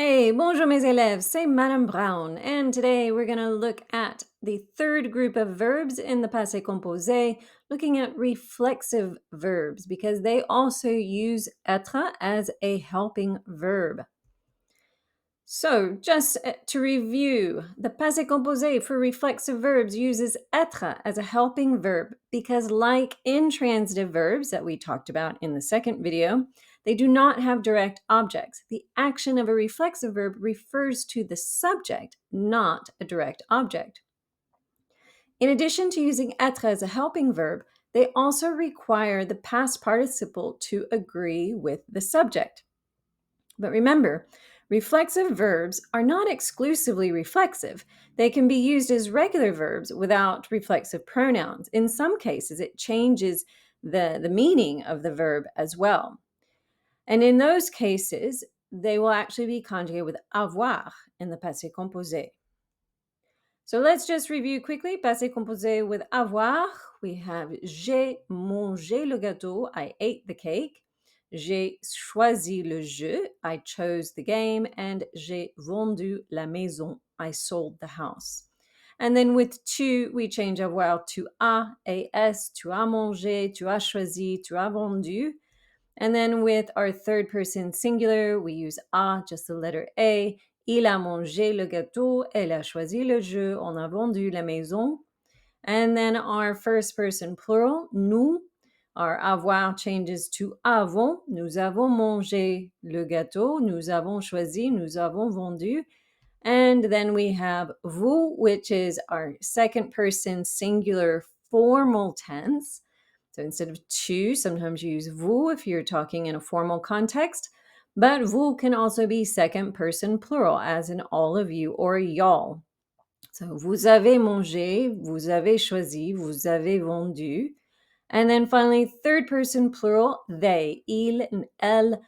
Hey, bonjour mes élèves, c'est Madame Brown, and today we're going to look at the third group of verbs in the Passé Composé, looking at reflexive verbs because they also use être as a helping verb. So, just to review, the Passé Composé for reflexive verbs uses être as a helping verb because, like intransitive verbs that we talked about in the second video, they do not have direct objects. The action of a reflexive verb refers to the subject, not a direct object. In addition to using être as a helping verb, they also require the past participle to agree with the subject. But remember, reflexive verbs are not exclusively reflexive. They can be used as regular verbs without reflexive pronouns. In some cases, it changes the meaning of the verb as well. And in those cases, they will actually be conjugated with avoir in the passé composé. So let's just review quickly. Passé composé with avoir, we have j'ai mangé le gâteau, I ate the cake. J'ai choisi le jeu, I chose the game. And j'ai vendu la maison, I sold the house. And then with tu, we change avoir to as, tu as mangé, tu as choisi, tu as vendu. And then with our third person singular, we use a, just the letter A. Il a mangé le gâteau, elle a choisi le jeu, on a vendu la maison. And then our first person plural, nous, our avoir changes to avons. Nous avons mangé le gâteau, nous avons choisi, nous avons vendu. And then we have vous, which is our second person singular formal tense. So instead of tu, sometimes you use vous if you're talking in a formal context, but vous can also be second person plural, as in all of you or y'all. So vous avez mangé, vous avez choisi, vous avez vendu. And then finally, third person plural, they, ils and elles.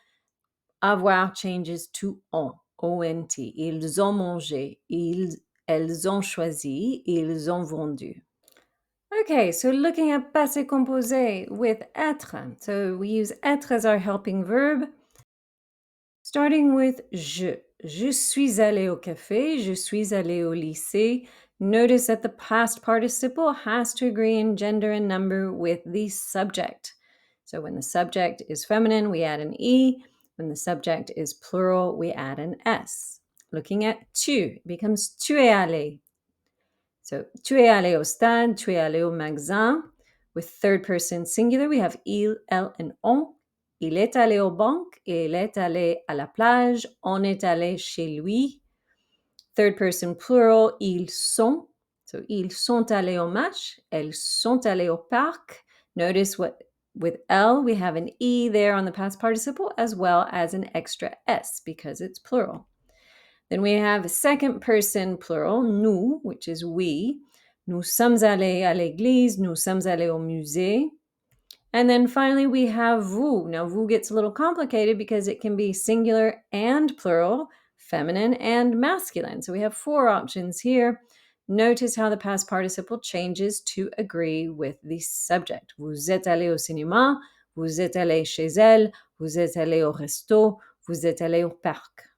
Avoir changes to ont, O-N-T. Ils ont mangé, elles ont choisi, ils ont vendu. Okay, so looking at passé composé with être. So we use être as our helping verb, starting with je. Je suis allé au café, je suis allé au lycée. Notice that the past participle has to agree in gender and number with the subject. So when the subject is feminine, we add an E. When the subject is plural, we add an S. Looking at tu, it becomes tu es allé. So, tu es allé au stade, tu es allé au magasin. With third person singular, we have il, elle, and on. Il est allé aux banques, il est allé à la plage, on est allé chez lui. Third person plural, ils sont. So, ils sont allés au match, elles sont allées au parc. Notice what with elle, we have an E there on the past participle as well as an extra S because it's plural. Then we have a second person plural, nous, which is we. Nous sommes allés à l'église, nous sommes allés au musée. And then finally we have vous. Now vous gets a little complicated because it can be singular and plural, feminine and masculine. So we have four options here. Notice how the past participle changes to agree with the subject. Vous êtes allé au cinéma, vous êtes allé chez elle, vous êtes allé au resto, vous êtes allé au parc.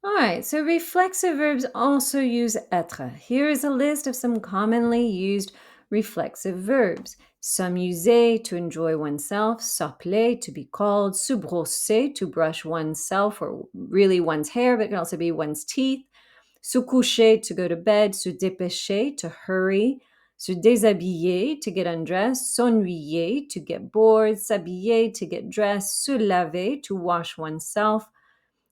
All right, so reflexive verbs also use être. Here is a list of some commonly used reflexive verbs. S'amuser, to enjoy oneself. S'appeler, to be called. Se brosser, to brush oneself or really one's hair, but it can also be one's teeth. Se coucher, to go to bed. Se dépêcher, to hurry. Se déshabiller, to get undressed. S'ennuyer, to get bored. S'habiller, to get dressed. Se laver, to wash oneself.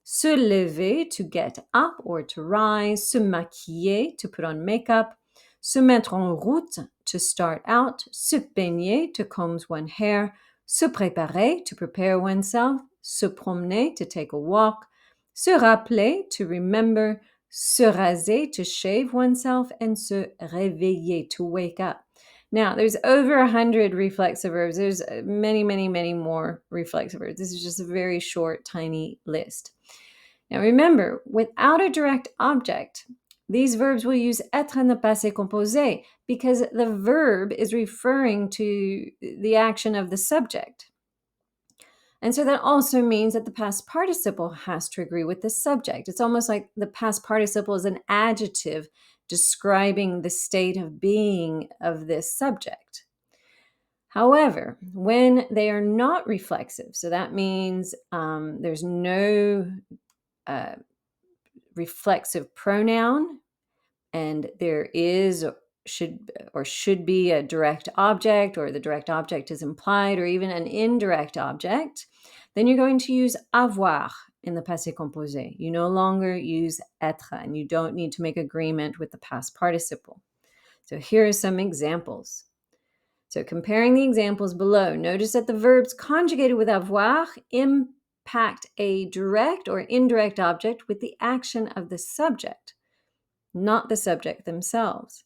Se lever, to get up or to rise. Se maquiller, to put on makeup. Se mettre en route, to start out. Se peigner, to comb one's hair. Se préparer, to prepare oneself. Se promener, to take a walk. Se rappeler, to remember. Se raser, to shave oneself. And se réveiller, to wake up. Now, there's over 100 reflexive verbs. There's many, many, many more reflexive verbs. This is just a very short, tiny list. Now remember, without a direct object, these verbs will use être in the passé composé because the verb is referring to the action of the subject. And so that also means that the past participle has to agree with the subject. It's almost like the past participle is an adjective describing the state of being of this subject. However, when they are not reflexive, so that means there's no reflexive pronoun, and there is should be a direct object, or the direct object is implied, or even an indirect object, then you're going to use avoir in the passé composé. You no longer use être, and you don't need to make agreement with the past participle. So here are some examples. So comparing the examples below, notice that the verbs conjugated with avoir impact a direct or indirect object with the action of the subject, not the subject themselves.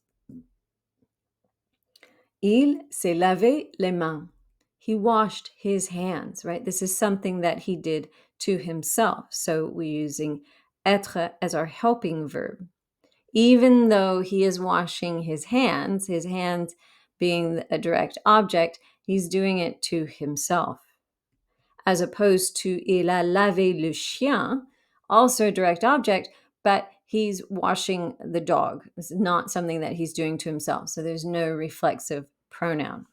Il s'est lavé les mains. He washed his hands, right? This is something that he did to himself. So we're using être as our helping verb. Even though he is washing his hands being a direct object, he's doing it to himself. As opposed to il a lavé le chien, also a direct object, but he's washing the dog. It's not something that he's doing to himself. So there's no reflexive pronoun.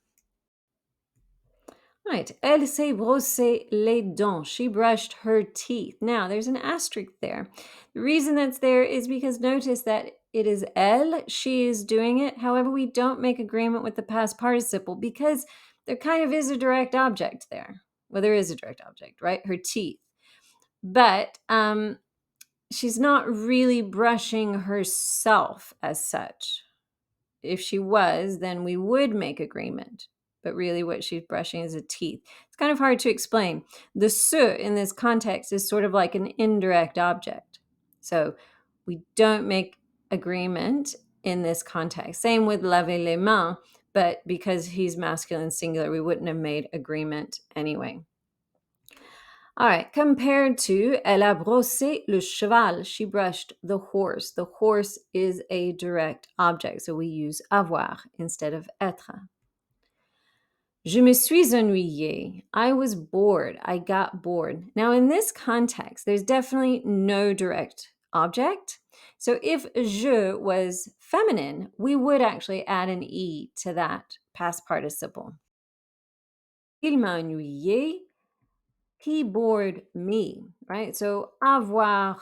Right. Elle s'est brossé les dents. She brushed her teeth. Now, there's an asterisk there. The reason that's there is because notice that it is elle. She is doing it. However, we don't make agreement with the past participle because there kind of is a direct object there. Well, there is a direct object, right? Her teeth. But she's not really brushing herself as such. If she was, then we would make agreement. But really what she's brushing is the teeth. It's kind of hard to explain. The se in this context is sort of like an indirect object. So we don't make agreement in this context. Same with laver les mains, but because he's masculine singular, we wouldn't have made agreement anyway. All right, compared to elle a brossé le cheval, she brushed the horse. The horse is a direct object, so we use avoir instead of être. Je me suis ennuyée. I was bored. I got bored. Now, in this context, there's definitely no direct object. So if je was feminine, we would actually add an e to that past participle. Il m'a ennuyé. He bored me, right? So avoir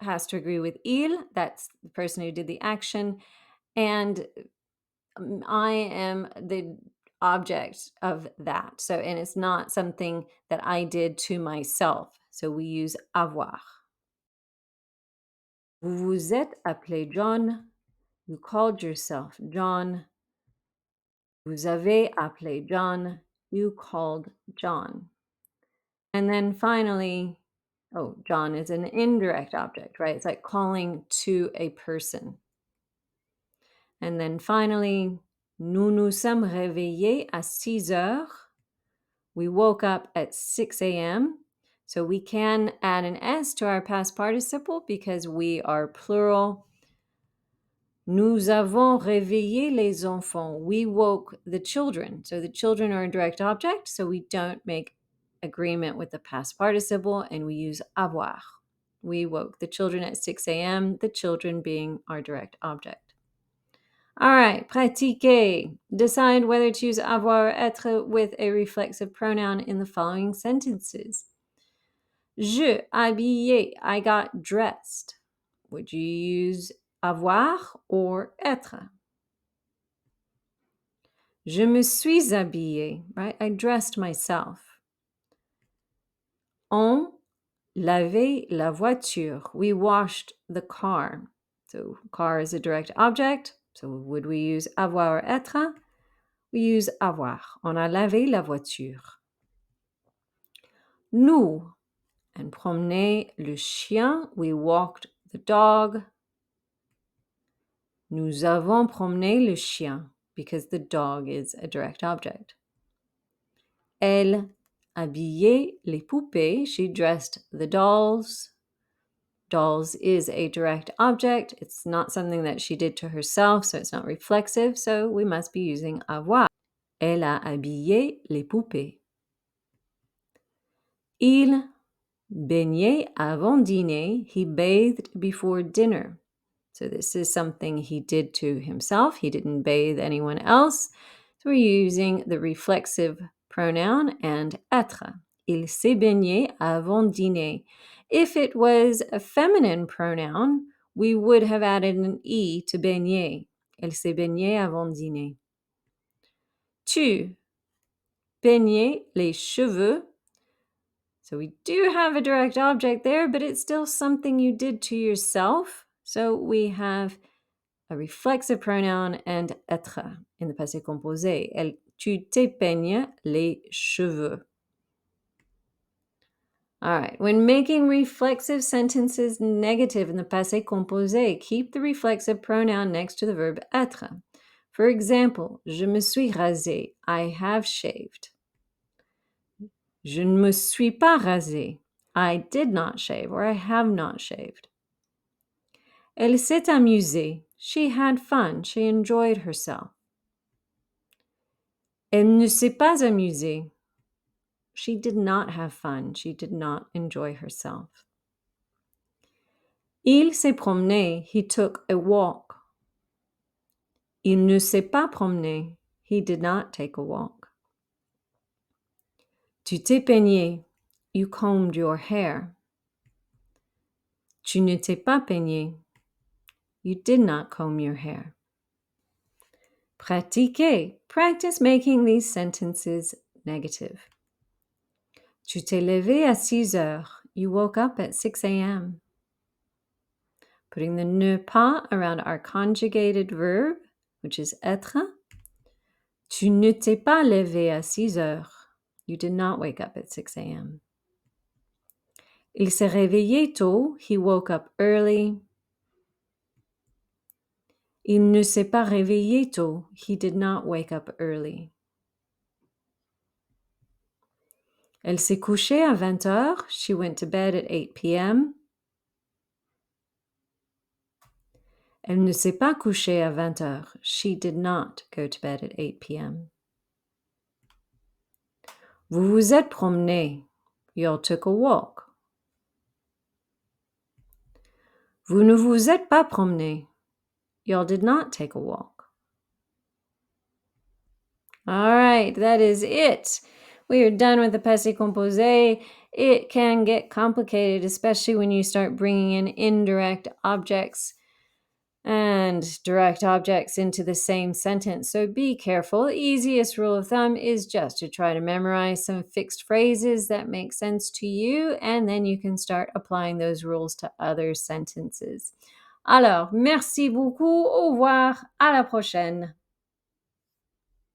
has to agree with il, that's the person who did the action, and I am the object of that. So, and it's not something that I did to myself. So we use avoir. Vous vous êtes appelé John. You called yourself John. Vous avez appelé John. You called John. And then finally, John is an indirect object, right? It's like calling to a person. And then finally, nous nous sommes réveillés à 6 heures. We woke up at 6 a.m. So we can add an S to our past participle because we are plural. Nous avons réveillé les enfants. We woke the children. So the children are a direct object, so we don't make agreement with the past participle, and we use avoir. We woke the children at 6 a.m., the children being our direct object. All right, pratiquez. Decide whether to use avoir or être with a reflexive pronoun in the following sentences. Je habillé, I got dressed. Would you use avoir or être? Je me suis habillée, right? I dressed myself. On lavait la voiture. We washed the car. So car is a direct object. So would we use avoir or être? We use avoir. On a lavé la voiture. Nous, and promener le chien. We walked the dog. Nous avons promené le chien because the dog is a direct object. Elle habillait les poupées. She dressed the dolls. Dolls is a direct object. It's not something that she did to herself, so it's not reflexive, so we must be using avoir. Elle a habillé les poupées. Il baignait avant dîner. He bathed before dinner. So this is something he did to himself. He didn't bathe anyone else. So we're using the reflexive pronoun and être. Il s'est baigné avant dîner. If it was a feminine pronoun, we would have added an E to baigner. Elle s'est baignée avant dîner. Tu baignais les cheveux. So we do have a direct object there, but it's still something you did to yourself. So we have a reflexive pronoun and être in the passé composé. Tu te peignes les cheveux. All right, when making reflexive sentences negative in the passé composé, keep the reflexive pronoun next to the verb être. For example, je me suis rasé. I have shaved. Je ne me suis pas rasé. I did not shave, or I have not shaved. Elle s'est amusée. She had fun. She enjoyed herself. Elle ne s'est pas amusée. She did not have fun. She did not enjoy herself. Il s'est promené. He took a walk. Il ne s'est pas promené. He did not take a walk. Tu t'es peigné. You combed your hair. Tu ne t'es pas peigné. You did not comb your hair. Pratiquez. Practice making these sentences negative. Tu t'es levé à 6 heures. You woke up at 6 a.m. Putting the ne pas around our conjugated verb, which is être. Tu ne t'es pas levé à 6 heures. You did not wake up at 6 a.m. Il s'est réveillé tôt. He woke up early. Il ne s'est pas réveillé tôt. He did not wake up early. Elle s'est couchée à 20 heures. She went to bed at 8 p.m. Elle ne s'est pas couchée à 20 heures. She did not go to bed at 8 p.m. Vous vous êtes promené. Y'all took a walk. Vous ne vous êtes pas promené. Y'all did not take a walk. All right, that is it. We are done with the passé composé. It can get complicated, especially when you start bringing in indirect objects and direct objects into the same sentence. So be careful. The easiest rule of thumb is just to try to memorize some fixed phrases that make sense to you, and then you can start applying those rules to other sentences. Alors, merci beaucoup. Au revoir. À la prochaine.